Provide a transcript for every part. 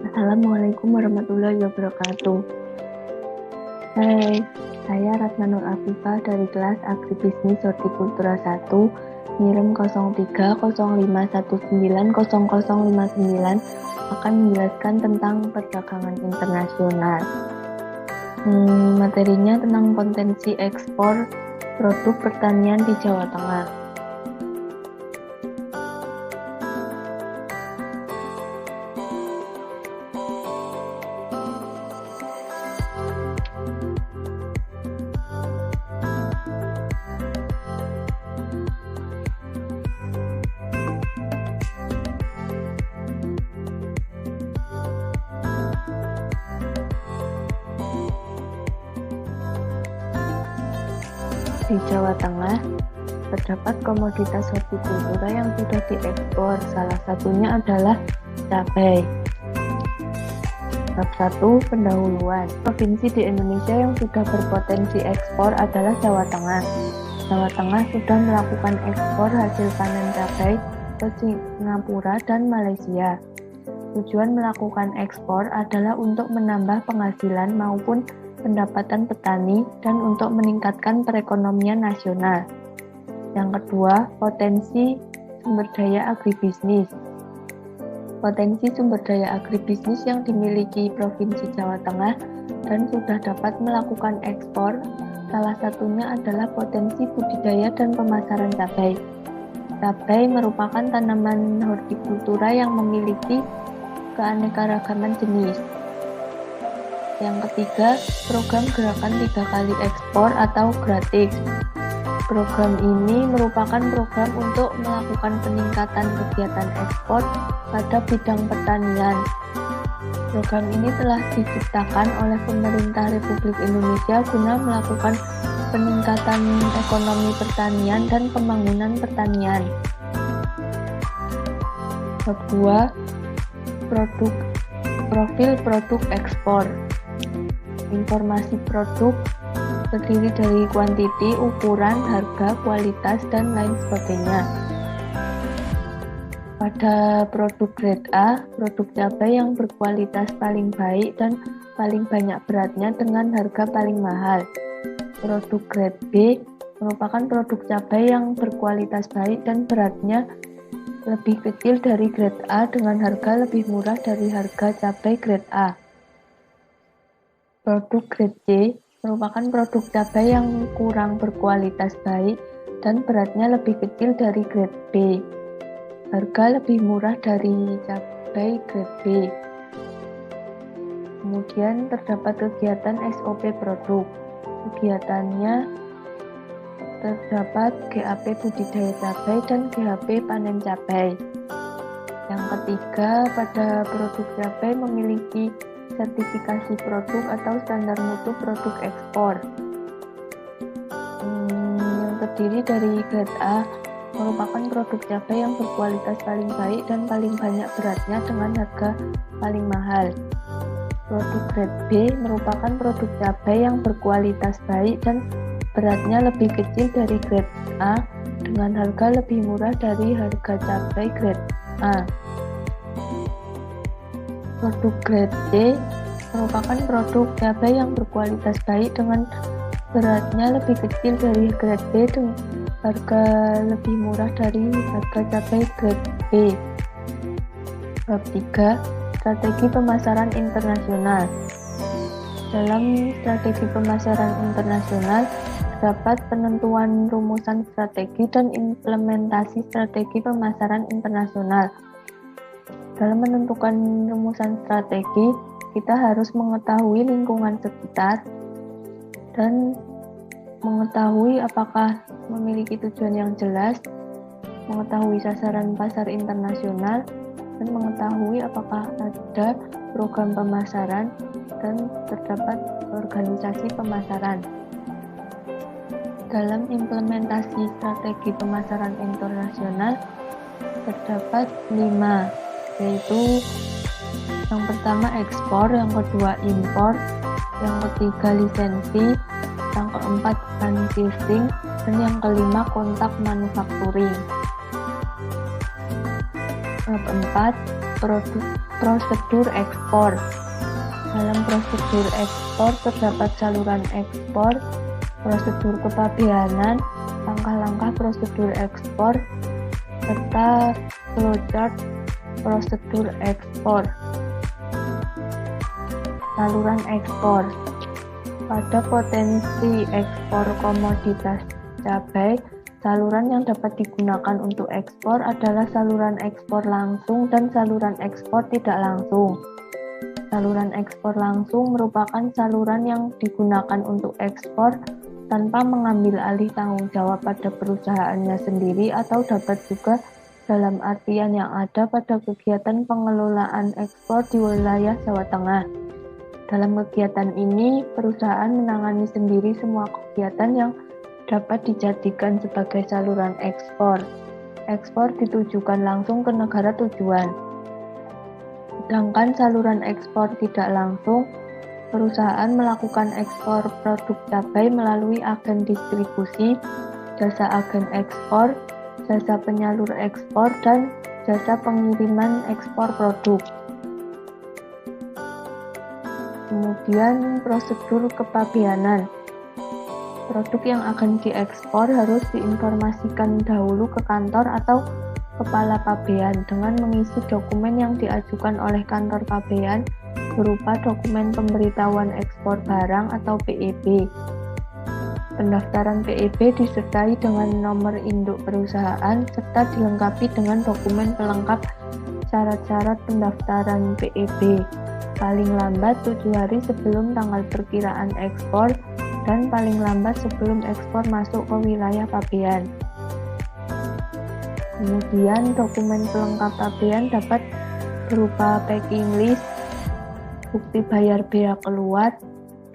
Assalamualaikum warahmatullahi wabarakatuh. Hai, saya Ratna Nur Afifah dari kelas Agribisnis Hortikultura 1, NIREM 0305190059 akan menjelaskan tentang perdagangan internasional. Materinya tentang potensi ekspor produk pertanian di Jawa Tengah. Di Jawa Tengah, terdapat komoditas hortikultura yang sudah diekspor. Salah satunya adalah cabai. Bab 1, pendahuluan. Provinsi di Indonesia yang sudah berpotensi ekspor adalah Jawa Tengah. Jawa Tengah sudah melakukan ekspor hasil panen cabai ke Singapura dan Malaysia. Tujuan melakukan ekspor adalah untuk menambah penghasilan maupun pendapatan petani dan untuk meningkatkan perekonomian nasional. Yang kedua, potensi sumber daya agribisnis. Potensi sumber daya agribisnis yang dimiliki Provinsi Jawa Tengah dan sudah dapat melakukan ekspor, salah satunya adalah potensi budidaya dan pemasaran cabai. Cabai merupakan tanaman hortikultura yang memiliki keanekaragaman jenis. Yang ketiga, program gerakan 3 kali ekspor atau GRATIX. Program ini merupakan program untuk melakukan peningkatan kegiatan ekspor pada bidang pertanian. Program ini telah diciptakan oleh pemerintah Republik Indonesia guna melakukan peningkatan ekonomi pertanian dan pembangunan pertanian. Bab 2, profil produk ekspor. Informasi produk terdiri dari kuantiti, ukuran, harga, kualitas, dan lain sebagainya. Pada produk grade A, produk cabai yang berkualitas paling baik dan paling banyak beratnya dengan harga paling mahal. Produk grade B merupakan produk cabai yang berkualitas baik dan beratnya lebih kecil dari grade A dengan harga lebih murah dari harga cabai grade A. Produk grade C merupakan produk cabai yang kurang berkualitas baik dan beratnya lebih kecil dari grade B. Harga lebih murah dari cabai grade B. Kemudian terdapat kegiatan SOP produk. Kegiatannya terdapat GAP budidaya cabai dan GAP panen cabai. Yang ketiga, pada produk cabai memiliki sertifikasi produk atau standar mutu produk ekspor. Yang terdiri dari grade A merupakan produk cabai yang berkualitas paling baik dan paling banyak beratnya dengan harga paling mahal. Produk grade B merupakan produk cabai yang berkualitas baik dan beratnya lebih kecil dari grade A dengan harga lebih murah dari harga cabai grade A. Produk grade C merupakan produk cabai yang berkualitas baik dengan beratnya lebih kecil dari grade B dengan harga lebih murah dari harga cabai grade B. Bab 3, strategi pemasaran internasional. Dalam strategi pemasaran internasional terdapat penentuan rumusan strategi dan implementasi strategi pemasaran internasional. Dalam menentukan rumusan strategi, kita harus mengetahui lingkungan sekitar dan mengetahui apakah memiliki tujuan yang jelas, mengetahui sasaran pasar internasional, dan mengetahui apakah ada program pemasaran dan terdapat organisasi pemasaran. Dalam implementasi strategi pemasaran internasional terdapat 5, yaitu yang pertama ekspor, yang kedua impor, yang ketiga lisensi, yang keempat franchising, dan yang kelima kontak manufacturing. Bab 4, Prosedur ekspor. Dalam prosedur ekspor terdapat saluran ekspor, prosedur kepabeanan, langkah-langkah prosedur ekspor, serta flowchart prosedur ekspor. Saluran ekspor. Pada potensi ekspor komoditas cabai, saluran yang dapat digunakan untuk ekspor adalah saluran ekspor langsung dan saluran ekspor tidak langsung. Saluran ekspor langsung merupakan saluran yang digunakan untuk ekspor tanpa mengambil alih tanggung jawab pada perusahaannya sendiri atau dapat juga dalam artian yang ada pada kegiatan pengelolaan ekspor di wilayah Jawa Tengah. Dalam kegiatan ini, perusahaan menangani sendiri semua kegiatan yang dapat dijadikan sebagai saluran ekspor. Ekspor ditujukan langsung ke negara tujuan. Sedangkan saluran ekspor tidak langsung, perusahaan melakukan ekspor produk cabai melalui agen distribusi, jasa agen ekspor, jasa penyalur ekspor, dan jasa pengiriman ekspor produk. Kemudian prosedur kepabeanan. Produk yang akan diekspor harus diinformasikan dahulu ke kantor atau kepala pabean dengan mengisi dokumen yang diajukan oleh kantor pabean berupa dokumen pemberitahuan ekspor barang atau PEB. Pendaftaran PEB disertai dengan nomor induk perusahaan serta dilengkapi dengan dokumen pelengkap syarat-syarat pendaftaran PEB. Paling lambat 7 hari sebelum tanggal perkiraan ekspor dan paling lambat sebelum ekspor masuk ke wilayah pabean. Kemudian dokumen pelengkap pabean dapat berupa packing list, bukti bayar bea keluar,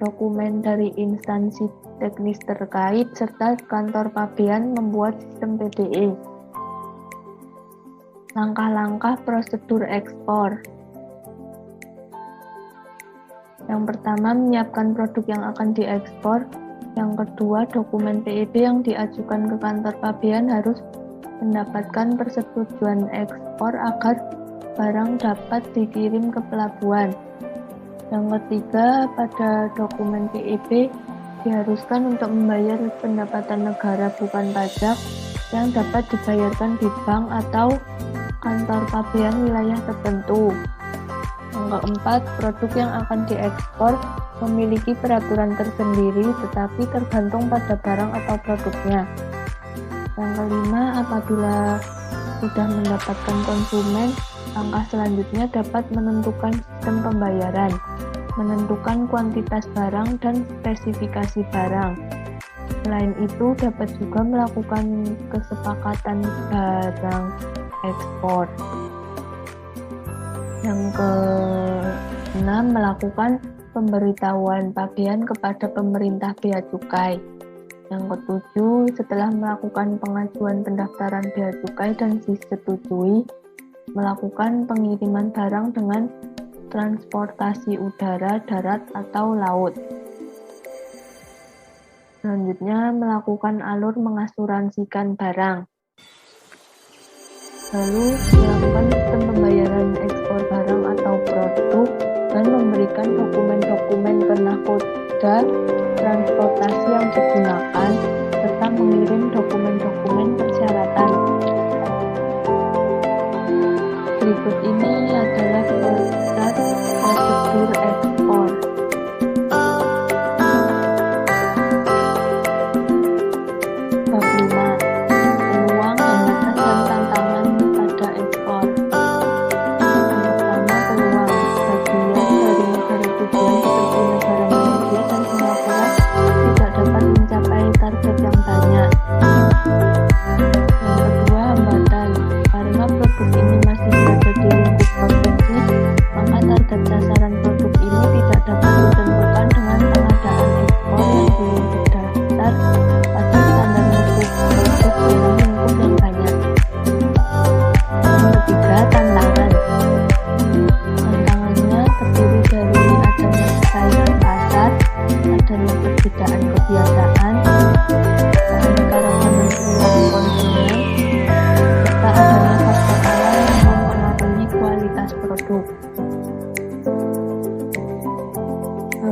dokumen dari instansi teknis terkait, serta kantor pabean membuat sistem PDE. Langkah-langkah prosedur ekspor. Yang pertama, menyiapkan produk yang akan diekspor. Yang kedua, dokumen PEB yang diajukan ke kantor pabean harus mendapatkan persetujuan ekspor agar barang dapat dikirim ke pelabuhan. Yang ketiga, pada dokumen PEB diharuskan untuk membayar pendapatan negara bukan pajak yang dapat dibayarkan di bank atau kantor pabean wilayah tertentu. Yang keempat, produk yang akan diekspor memiliki peraturan tersendiri tetapi tergantung pada barang atau produknya. Yang kelima, apabila sudah mendapatkan konsumen, langkah selanjutnya dapat menentukan sistem pembayaran, menentukan kuantitas barang dan spesifikasi barang. Selain itu, dapat juga melakukan kesepakatan barang ekspor. Yang keenam, melakukan pemberitahuan pabean kepada pemerintah bea cukai. Yang ketujuh, setelah melakukan pengajuan pendaftaran bea cukai dan disetujui, melakukan pengiriman barang dengan transportasi udara, darat, atau laut. Selanjutnya, melakukan alur mengasuransikan barang. Lalu, melakukan sistem pembayaran ekspor barang atau produk dan memberikan dokumen-dokumen ke nakoda transportasi yang digunakan, serta mengirim dokumen-dokumen persyaratan. Berikut ini adalah prosedur ekspor. Bab 5. Peluang, hambatan, dan tantangan pada ekspor. Yang pertama, peluang. Bagian dari negara tujuan seperti negara Malaysia dan Singapura tidak dapat mencapai target yang banyak.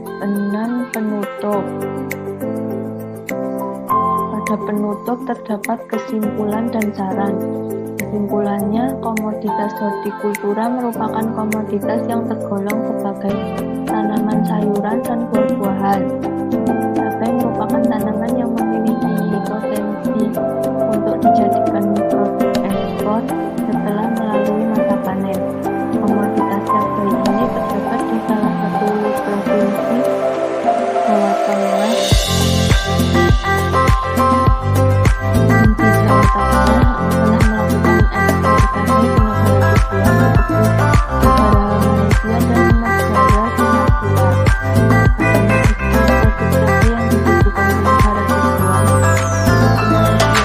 6. Penutup. Pada penutup terdapat kesimpulan dan saran. Kesimpulannya, komoditas hortikultura merupakan komoditas yang tergolong sebagai tanaman sayuran dan buah-buahan. Cabai merupakan tanaman yang memiliki potensi untuk dijadikan produk ekspor setelah melalui masa panen. Komoditas cabai ini terdapat di salah satu provinsi Jawa Tengah. Provinsi Jawa Tengah telah melakukan ekspor cabai ke negara tujuan seperti negara Malaysia dan negara Singapura. Adanya ekspor produk cabai yang ditujukan ke negara tujuan seperti Malaysia dan Singapura,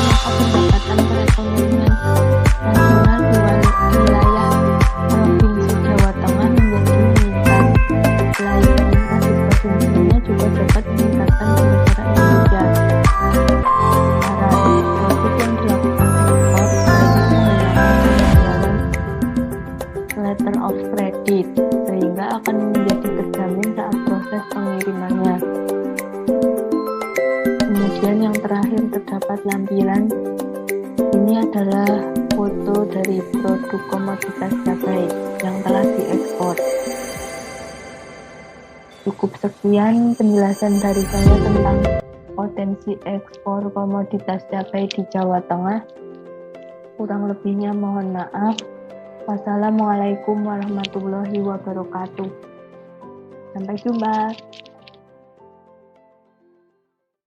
maka pendapatan perekonomian nasional di wilayah Provinsi Jawa Tengah menjadi meningkat. Selain meningkat di provinsinya juga dapat meningkatkan pembicaraan Indonesia. Para produk yang dilakukan ekspor sebaiknya menggunakan letter of credit sehingga akan menjadi terjamin saat proses pengirimannya. Kemudian yang terakhir terdapat lampiran. Ini adalah foto dari produk komoditas cabai yang telah diekspor. Cukup sekian penjelasan dari saya tentang potensi ekspor komoditas cabai di Jawa Tengah. Kurang lebihnya mohon maaf. Wassalamualaikum warahmatullahi wabarakatuh. Sampai jumpa.